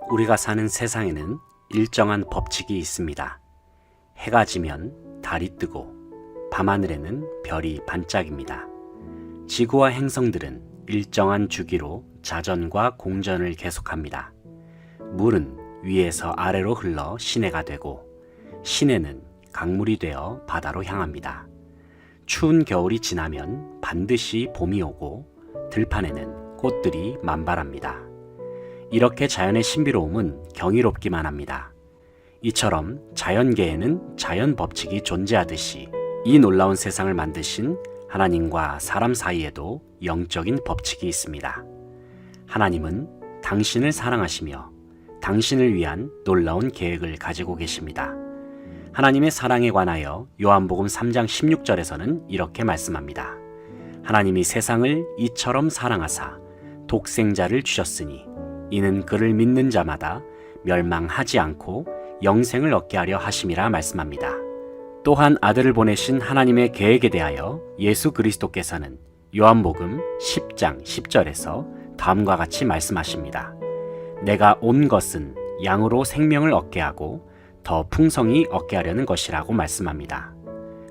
우리가 사는 세상에는 일정한 법칙이 있습니다. 해가 지면 달이 뜨고 밤하늘에는 별이 반짝입니다. 지구와 행성들은 일정한 주기로 자전과 공전을 계속합니다. 물은 위에서 아래로 흘러 시내가 되고 시내는 강물이 되어 바다로 향합니다. 추운 겨울이 지나면 반드시 봄이 오고 들판에는 꽃들이 만발합니다. 이렇게 자연의 신비로움은 경이롭기만 합니다. 이처럼 자연계에는 자연 법칙이 존재하듯이 이 놀라운 세상을 만드신 하나님과 사람 사이에도 영적인 법칙이 있습니다. 하나님은 당신을 사랑하시며 당신을 위한 놀라운 계획을 가지고 계십니다. 하나님의 사랑에 관하여 요한복음 3장 16절에서는 이렇게 말씀합니다. 하나님이 세상을 이처럼 사랑하사 독생자를 주셨으니 이는 그를 믿는 자마다 멸망하지 않고 영생을 얻게 하려 하심이라 말씀합니다. 또한 아들을 보내신 하나님의 계획에 대하여 예수 그리스도께서는 요한복음 10장 10절에서 다음과 같이 말씀하십니다. 내가 온 것은 양으로 생명을 얻게 하고 더 풍성히 얻게 하려는 것이라고 말씀합니다.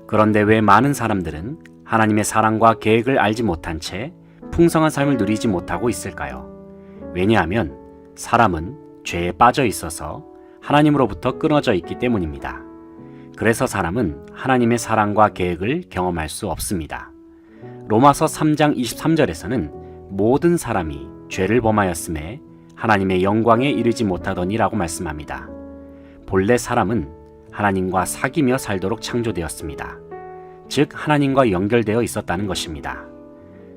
그런데 왜 많은 사람들은 하나님의 사랑과 계획을 알지 못한 채 풍성한 삶을 누리지 못하고 있을까요? 왜냐하면 사람은 죄에 빠져 있어서 하나님으로부터 끊어져 있기 때문입니다. 그래서 사람은 하나님의 사랑과 계획을 경험할 수 없습니다. 로마서 3장 23절에서는 모든 사람이 죄를 범하였음에 하나님의 영광에 이르지 못하더니라고 말씀합니다. 본래 사람은 하나님과 사귀며 살도록 창조되었습니다. 즉 하나님과 연결되어 있었다는 것입니다.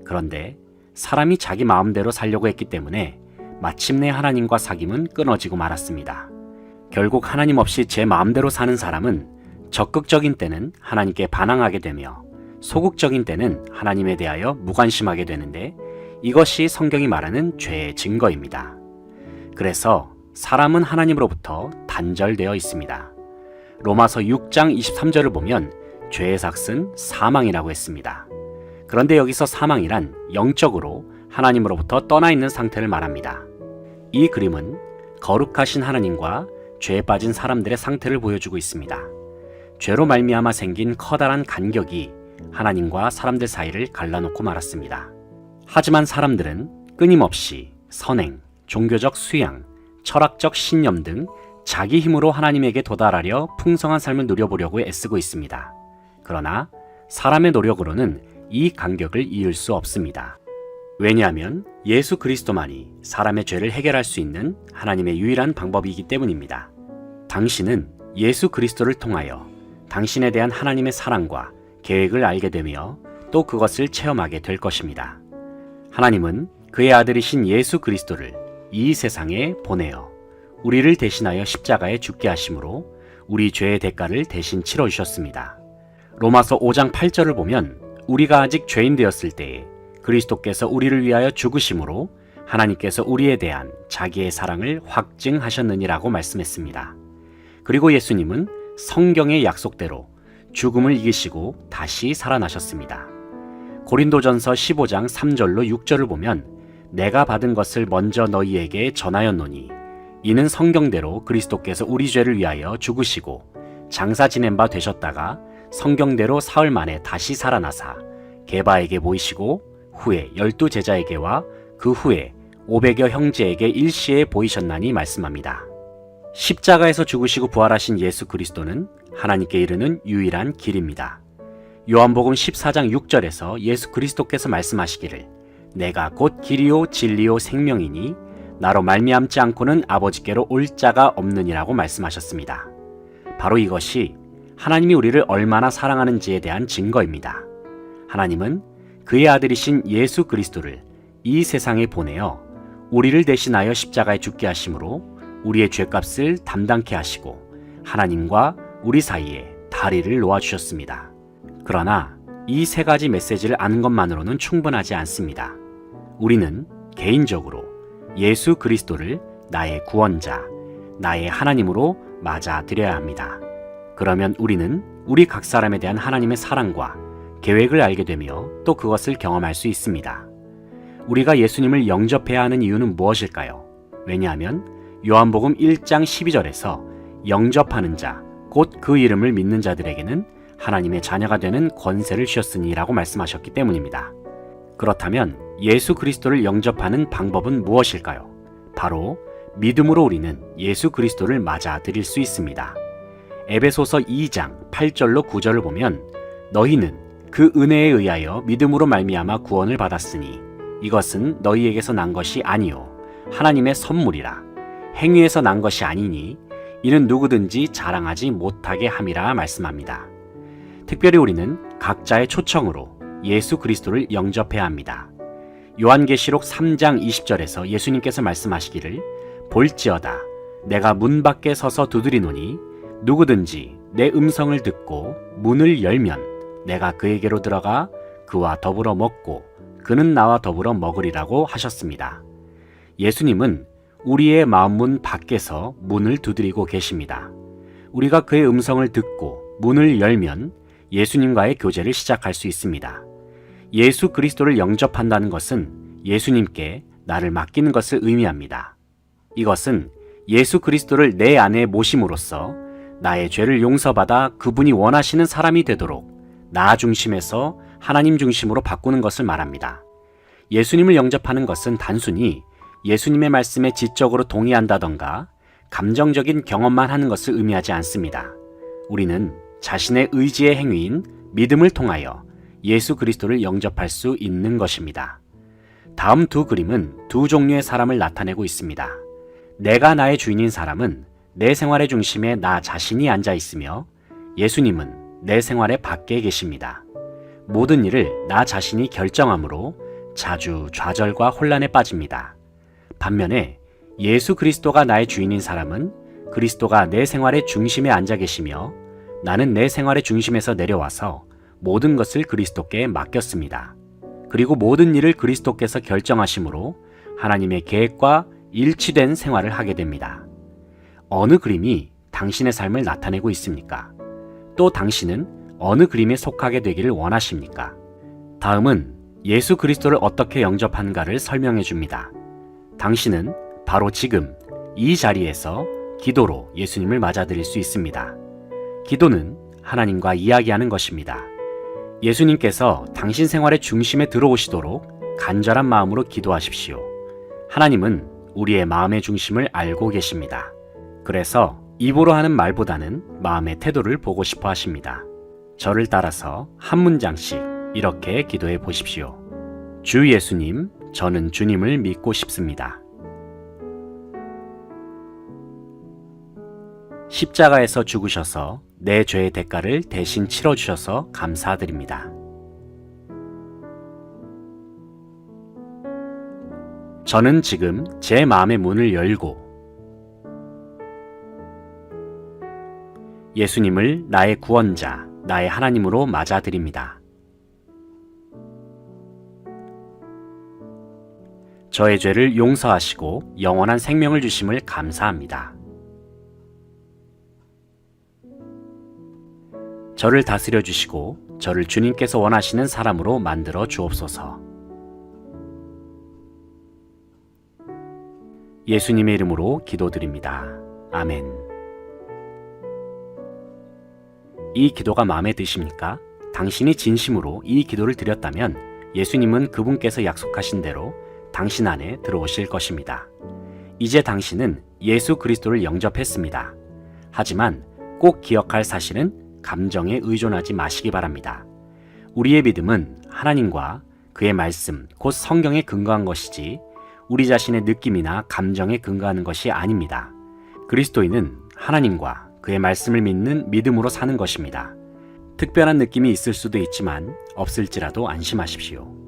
그런데 사람이 자기 마음대로 살려고 했기 때문에 마침내 하나님과 사귐은 끊어지고 말았습니다. 결국 하나님 없이 제 마음대로 사는 사람은 적극적인 때는 하나님께 반항하게 되며 소극적인 때는 하나님에 대하여 무관심하게 되는데 이것이 성경이 말하는 죄의 증거입니다. 그래서 사람은 하나님으로부터 단절되어 있습니다. 로마서 6장 23절을 보면 죄의 삭은 사망이라고 했습니다. 그런데 여기서 사망이란 영적으로 하나님으로부터 떠나 있는 상태를 말합니다. 이 그림은 거룩하신 하나님과 죄에 빠진 사람들의 상태를 보여주고 있습니다. 죄로 말미암아 생긴 커다란 간격이 하나님과 사람들 사이를 갈라놓고 말았습니다. 하지만 사람들은 끊임없이 선행, 종교적 수양, 철학적 신념 등 자기 힘으로 하나님에게 도달하려 풍성한 삶을 누려보려고 애쓰고 있습니다. 그러나 사람의 노력으로는 이 간격을 이을 수 없습니다. 왜냐하면 예수 그리스도만이 사람의 죄를 해결할 수 있는 하나님의 유일한 방법이기 때문입니다. 당신은 예수 그리스도를 통하여 당신에 대한 하나님의 사랑과 계획을 알게 되며 또 그것을 체험하게 될 것입니다. 하나님은 그의 아들이신 예수 그리스도를 이 세상에 보내어 우리를 대신하여 십자가에 죽게 하심으로 우리 죄의 대가를 대신 치러주셨습니다. 로마서 5장 8절을 보면 우리가 아직 죄인 되었을 때에 그리스도께서 우리를 위하여 죽으심으로 하나님께서 우리에 대한 자기의 사랑을 확증하셨느니라고 말씀했습니다. 그리고 예수님은 성경의 약속대로 죽음을 이기시고 다시 살아나셨습니다. 고린도전서 15장 3절로 6절을 보면 내가 받은 것을 먼저 너희에게 전하였노니 이는 성경대로 그리스도께서 우리 죄를 위하여 죽으시고 장사 지낸 바 되셨다가 성경대로 사흘 만에 다시 살아나사 게바에게 보이시고 후에 12 제자에게와 그 후에 500여 형제에게 일시에 보이셨나니 말씀합니다. 십자가에서 죽으시고 부활하신 예수 그리스도는 하나님께 이르는 유일한 길입니다. 요한복음 14장 6절에서 예수 그리스도께서 말씀하시기를 내가 곧 길이요 진리요 생명이니 나로 말미암지 않고는 아버지께로 올 자가 없느니라고 말씀하셨습니다. 바로 이것이 하나님이 우리를 얼마나 사랑하는지에 대한 증거입니다. 하나님은 그의 아들이신 예수 그리스도를 이 세상에 보내어 우리를 대신하여 십자가에 죽게 하심으로 우리의 죄값을 담당케 하시고 하나님과 우리 사이에 다리를 놓아주셨습니다. 그러나 이 세 가지 메시지를 아는 것만으로는 충분하지 않습니다. 우리는 개인적으로 예수 그리스도를 나의 구원자, 나의 하나님으로 맞아들여야 합니다. 그러면 우리는 우리 각 사람에 대한 하나님의 사랑과 계획을 알게 되며 또 그것을 경험할 수 있습니다. 우리가 예수님을 영접해야 하는 이유는 무엇일까요? 왜냐하면 요한복음 1장 12절에서 영접하는 자, 곧 그 이름을 믿는 자들에게는 하나님의 자녀가 되는 권세를 주셨으니 라고 말씀하셨기 때문입니다. 그렇다면 예수 그리스도를 영접하는 방법은 무엇일까요? 바로 믿음으로 우리는 예수 그리스도를 맞아들일 수 있습니다. 에베소서 2장 8절로 9절을 보면 너희는 그 은혜에 의하여 믿음으로 말미암아 구원을 받았으니 이것은 너희에게서 난 것이 아니요 하나님의 선물이라. 행위에서 난 것이 아니니 이는 누구든지 자랑하지 못하게 함이라 말씀합니다. 특별히 우리는 각자의 초청으로 예수 그리스도를 영접해야 합니다. 요한계시록 3장 20절에서 예수님께서 말씀하시기를 볼지어다 내가 문 밖에 서서 두드리노니 누구든지 내 음성을 듣고 문을 열면 내가 그에게로 들어가 그와 더불어 먹고 그는 나와 더불어 먹으리라고 하셨습니다. 예수님은 우리의 마음문 밖에서 문을 두드리고 계십니다. 우리가 그의 음성을 듣고 문을 열면 예수님과의 교제를 시작할 수 있습니다. 예수 그리스도를 영접한다는 것은 예수님께 나를 맡기는 것을 의미합니다. 이것은 예수 그리스도를 내 안에 모심으로써 나의 죄를 용서받아 그분이 원하시는 사람이 되도록 나 중심에서 하나님 중심으로 바꾸는 것을 말합니다. 예수님을 영접하는 것은 단순히 예수님의 말씀에 지적으로 동의한다던가 감정적인 경험만 하는 것을 의미하지 않습니다. 우리는 자신의 의지의 행위인 믿음을 통하여 예수 그리스도를 영접할 수 있는 것입니다. 다음 두 그림은 두 종류의 사람을 나타내고 있습니다. 내가 나의 주인인 사람은 내 생활의 중심에 나 자신이 앉아 있으며 예수님은 내 생활의 밖에 계십니다. 모든 일을 나 자신이 결정하므로 자주 좌절과 혼란에 빠집니다. 반면에 예수 그리스도가 나의 주인인 사람은 그리스도가 내 생활의 중심에 앉아 계시며 나는 내 생활의 중심에서 내려와서 모든 것을 그리스도께 맡겼습니다. 그리고 모든 일을 그리스도께서 결정하심으로 하나님의 계획과 일치된 생활을 하게 됩니다. 어느 그림이 당신의 삶을 나타내고 있습니까? 또 당신은 어느 그림에 속하게 되기를 원하십니까? 다음은 예수 그리스도를 어떻게 영접하는가를 설명해 줍니다. 당신은 바로 지금 이 자리에서 기도로 예수님을 맞아들일 수 있습니다. 기도는 하나님과 이야기하는 것입니다. 예수님께서 당신 생활의 중심에 들어오시도록 간절한 마음으로 기도하십시오. 하나님은 우리의 마음의 중심을 알고 계십니다. 그래서 입으로 하는 말보다는 마음의 태도를 보고 싶어 하십니다. 저를 따라서 한 문장씩 이렇게 기도해 보십시오. 주 예수님, 저는 주님을 믿고 싶습니다. 십자가에서 죽으셔서 내 죄의 대가를 대신 치러주셔서 감사드립니다. 저는 지금 제 마음의 문을 열고 예수님을 나의 구원자, 나의 하나님으로 맞아들입니다. 저의 죄를 용서하시고 영원한 생명을 주심을 감사합니다. 저를 다스려 주시고 저를 주님께서 원하시는 사람으로 만들어 주옵소서. 예수님의 이름으로 기도드립니다. 아멘. 이 기도가 마음에 드십니까? 당신이 진심으로 이 기도를 드렸다면 예수님은 그분께서 약속하신 대로 당신 안에 들어오실 것입니다. 이제 당신은 예수 그리스도를 영접했습니다. 하지만 꼭 기억할 사실은 감정에 의존하지 마시기 바랍니다. 우리의 믿음은 하나님과 그의 말씀, 곧 성경에 근거한 것이지 우리 자신의 느낌이나 감정에 근거하는 것이 아닙니다. 그리스도인은 하나님과 그의 말씀을 믿는 믿음으로 사는 것입니다. 특별한 느낌이 있을 수도 있지만 없을지라도 안심하십시오.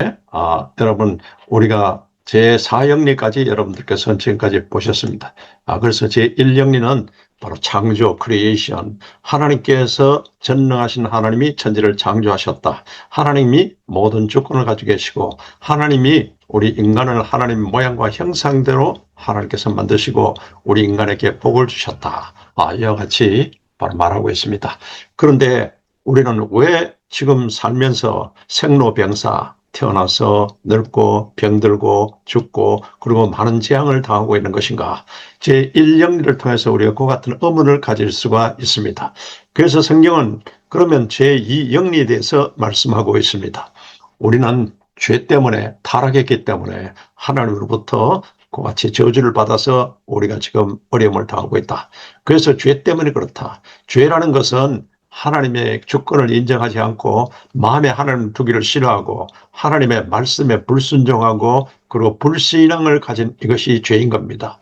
여러분, 우리가 제4영리까지 여러분들께서 지금까지 보셨습니다. 그래서 제1영리는 바로 창조, 크리에이션. 하나님께서 전능하신 하나님이 천지를 창조하셨다. 하나님이 모든 주권을 가지고 계시고 하나님이 우리 인간을 하나님 모양과 형상대로 하나님께서 만드시고 우리 인간에게 복을 주셨다. 이와 같이 바로 말하고 있습니다. 그런데 우리는 왜 지금 살면서 생로병사, 태어나서 늙고 병들고 죽고 그리고 많은 재앙을 당하고 있는 것인가? 제1영리를 통해서 우리가 그 같은 의문을 가질 수가 있습니다. 그래서 성경은 그러면 제2영리에 대해서 말씀하고 있습니다. 우리는 죄 때문에 타락했기 때문에 하나님으로부터 그와 같이 저주를 받아서 우리가 지금 어려움을 당하고 있다. 그래서 죄 때문에 그렇다. 죄라는 것은 하나님의 주권을 인정하지 않고 마음에 하나님 두기를 싫어하고 하나님의 말씀에 불순종하고 그리고 불신앙을 가진 이것이 죄인 겁니다.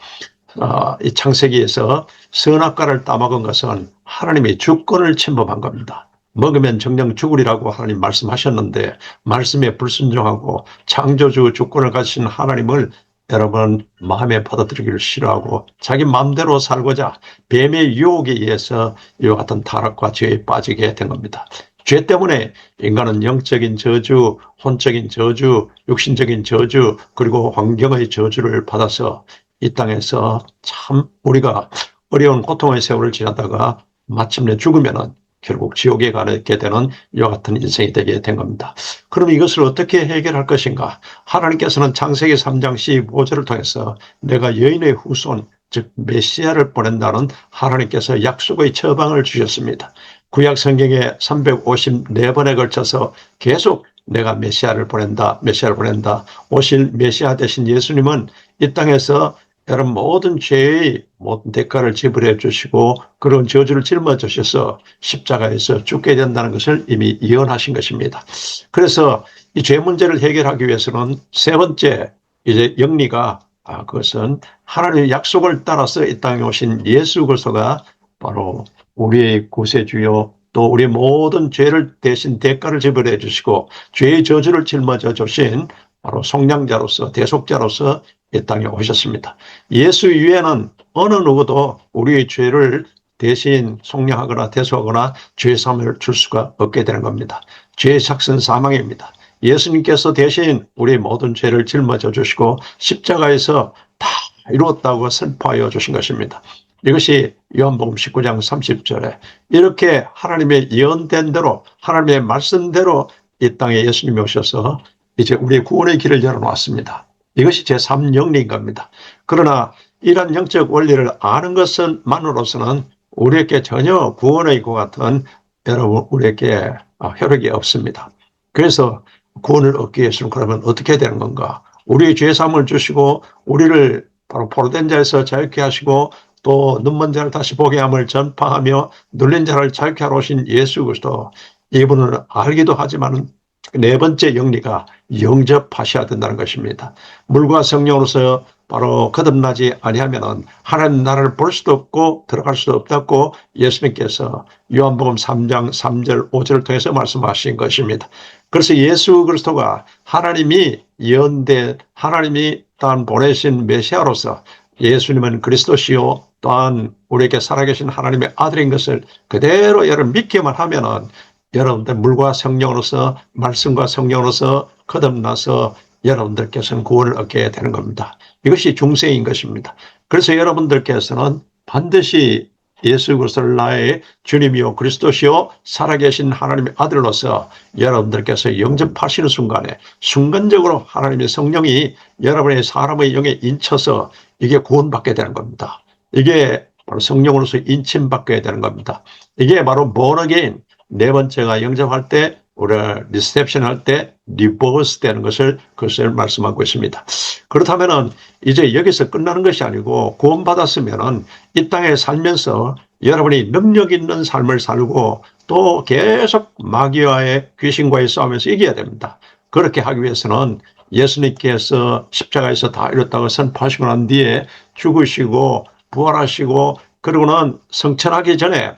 이 창세기에서 선악과를 따먹은 것은 하나님의 주권을 침범한 겁니다. 먹으면 정령 죽으리라고 하나님 말씀하셨는데 말씀에 불순종하고 창조주 주권을 가지신 하나님을 여러분 마음에 받아들이기를 싫어하고 자기 마음대로 살고자 뱀의 유혹에 의해서 이와 같은 타락과 죄에 빠지게 된 겁니다. 죄 때문에 인간은 영적인 저주, 혼적인 저주, 육신적인 저주 그리고 환경의 저주를 받아서 이 땅에서 참 우리가 어려운 고통의 세월을 지나다가 마침내 죽으면은 결국 지옥에 가게 되는 이와 같은 인생이 되게 된 겁니다. 그럼 이것을 어떻게 해결할 것인가? 하나님께서는 창세기 3장 15절을 통해서 내가 여인의 후손, 즉 메시아를 보낸다는 하나님께서 약속의 처방을 주셨습니다. 구약 성경에 354번에 걸쳐서 계속 내가 메시아를 보낸다, 메시아를 보낸다. 오실 메시아 되신 예수님은 이 땅에서 여러분 모든 죄의 모든 대가를 지불해 주시고 그런 저주를 짊어 주셔서 십자가에서 죽게 된다는 것을 이미 예언하신 것입니다. 그래서 이 죄 문제를 해결하기 위해서는 세 번째 이제 영리가 그것은 하나님의 약속을 따라서 이 땅에 오신 예수 그리스도가 바로 우리의 구세주요 또 우리 모든 죄를 대신 대가를 지불해 주시고 죄의 저주를 짊어져 주신 바로 속량자로서 대속자로서 이 땅에 오셨습니다. 예수 위에는 어느 누구도 우리의 죄를 대신 속량하거나 대속하거나 죄사함을 줄 수가 없게 되는 겁니다. 죄의 삭은 사망입니다. 예수님께서 대신 우리의 모든 죄를 짊어져 주시고 십자가에서 다 이루었다고 선포하여 주신 것입니다. 이것이 요한복음 19장 30절에 이렇게 하나님의 예언된 대로 하나님의 말씀대로 이 땅에 예수님이 오셔서 이제 우리의 구원의 길을 열어놓았습니다. 이것이 제3영리인 겁니다. 그러나 이러한 영적 원리를 아는 것만으로서는 우리에게 전혀 구원의 것 같은 여러분 우리에게 효력이 없습니다. 그래서 구원을 얻기 위해서는 그러면 어떻게 되는 건가? 우리의 죄사함을 주시고 우리를 바로 포로된 자에서 자유케 하시고 또 눈먼 자를 다시 보게 함을 전파하며 눌린 자를 자유케 하러 오신 예수 그리스도 이분을 알기도 하지만 네 번째 영리가 영접하셔야 된다는 것입니다. 물과 성령으로서 바로 거듭나지 아니하면은 하나님 나라를 볼 수도 없고 들어갈 수도 없다고 예수님께서 요한복음 3장 3절 5절을 통해서 말씀하신 것입니다. 그래서 예수 그리스도가 하나님이 예언된 하나님이 또한 보내신 메시아로서 예수님은 그리스도시요 또한 우리에게 살아계신 하나님의 아들인 것을 그대로 여러분 믿기만 하면은 여러분들 물과 성령으로서 말씀과 성령으로서 거듭나서 여러분들께서는 구원을 얻게 되는 겁니다. 이것이 중세인 것입니다. 그래서 여러분들께서는 반드시 예수 그리스도를 나의 주님이요 그리스도시요 살아계신 하나님의 아들로서 여러분들께서 영접하시는 순간에 순간적으로 하나님의 성령이 여러분의 사람의 영에 인쳐서 이게 구원받게 되는 겁니다. 이게 바로 성령으로서 인침받게 되는 겁니다. 이게 바로 born again 네 번째가 영접할 때 우리가 리셉션 할 때 리버스 되는 것을 그것을 말씀하고 있습니다. 그렇다면은 이제 여기서 끝나는 것이 아니고 구원받았으면은 이 땅에 살면서 여러분이 능력 있는 삶을 살고 또 계속 마귀와의 귀신과의 싸움에서 이겨야 됩니다. 그렇게 하기 위해서는 예수님께서 십자가에서 다 이뤘다고 선포하시고 난 뒤에 죽으시고 부활하시고 그러고는 성천하기 전에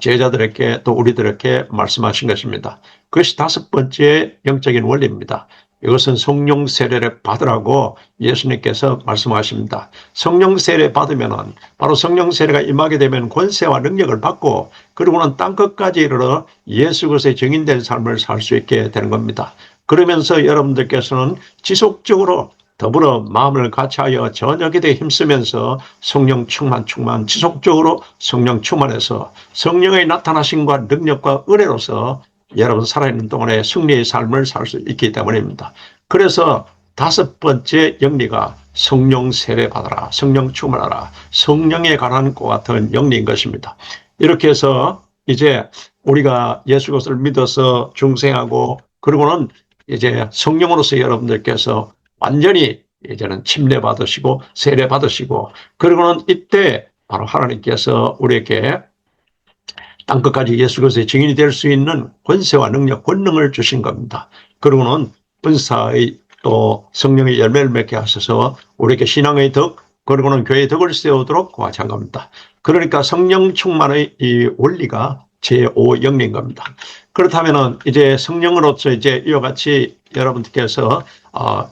제자들에게 또 우리들에게 말씀하신 것입니다. 그것이 다섯 번째 영적인 원리입니다. 이것은 성령 세례를 받으라고 예수님께서 말씀하십니다. 성령 세례 받으면은 바로 성령 세례가 임하게 되면 권세와 능력을 받고 그리고는 땅끝까지 이르러 예수 그리스도의 증인된 삶을 살 수 있게 되는 겁니다. 그러면서 여러분들께서는 지속적으로 더불어 마음을 같이하여 저녁에 힘쓰면서 성령 충만 지속적으로 성령 충만해서 성령의 나타나심과 능력과 은혜로서 여러분 살아있는 동안에 승리의 삶을 살 수 있기 때문입니다. 그래서 다섯 번째 영리가 성령 세례 받아라, 성령 충만하라, 성령에 관한 것 같은 영리인 것입니다. 이렇게 해서 이제 우리가 예수 그리스도를 믿어서 중생하고 그러고는 이제 성령으로서 여러분들께서 완전히 이제는 침례 받으시고 세례 받으시고 그러고는 이때 바로 하나님께서 우리에게 땅끝까지 예수 그리스도의 증인이 될 수 있는 권세와 능력, 권능을 주신 겁니다. 그러고는 은사의 또 성령의 열매를 맺게 하셔서 우리에게 신앙의 덕, 그리고는 교회의 덕을 세우도록 구하신 겁니다. 그러니까 성령 충만의 이 원리가 제5영리인 겁니다. 그렇다면은 이제 성령으로서 이제 이와 같이 여러분들께서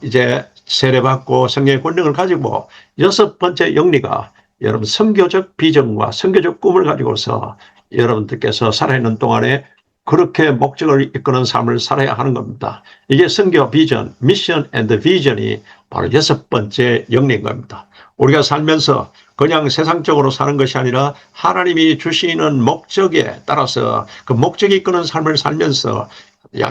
이제 세례받고 성령의 권능을 가지고 여섯 번째 영리가 여러분 선교적 비전과 선교적 꿈을 가지고서 여러분들께서 살아있는 동안에 그렇게 목적을 이끄는 삶을 살아야 하는 겁니다. 이게 선교 비전, 미션 앤드 비전이 바로 여섯 번째 영리인 겁니다. 우리가 살면서 그냥 세상적으로 사는 것이 아니라 하나님이 주시는 목적에 따라서 그 목적이 이끄는 삶을 살면서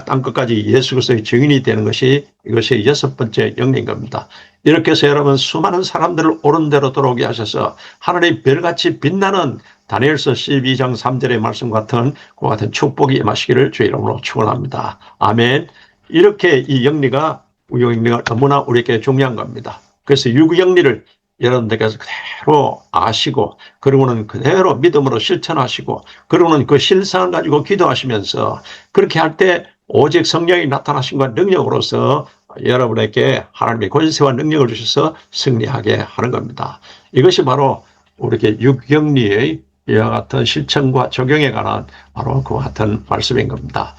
땅끝까지 예수 그리스도의 증인이 되는 것이 이것이 여섯 번째 영리인 겁니다. 이렇게 해서 여러분 수많은 사람들을 옳은 대로 돌아오게 하셔서 하나님 별같이 빛나는 다니엘서 12장 3절의 말씀 같은 그와 같은 축복이 임하시기를 주의 이름으로 축원합니다. 아멘. 이렇게 이 영리가 우영리가 너무나 우리에게 중요한 겁니다. 그래서 유구영리를 여러분들께서 그대로 아시고 그리고는 그대로 믿음으로 실천하시고 그리고는 그 실상을 가지고 기도하시면서 그렇게 할 때 오직 성령이 나타나신과 능력으로서 여러분에게 하나님의 권세와 능력을 주셔서 승리하게 하는 겁니다. 이것이 바로 우리에게 유영리의 이와 같은 실천과 적용에 관한 바로 그와 같은 말씀인 겁니다.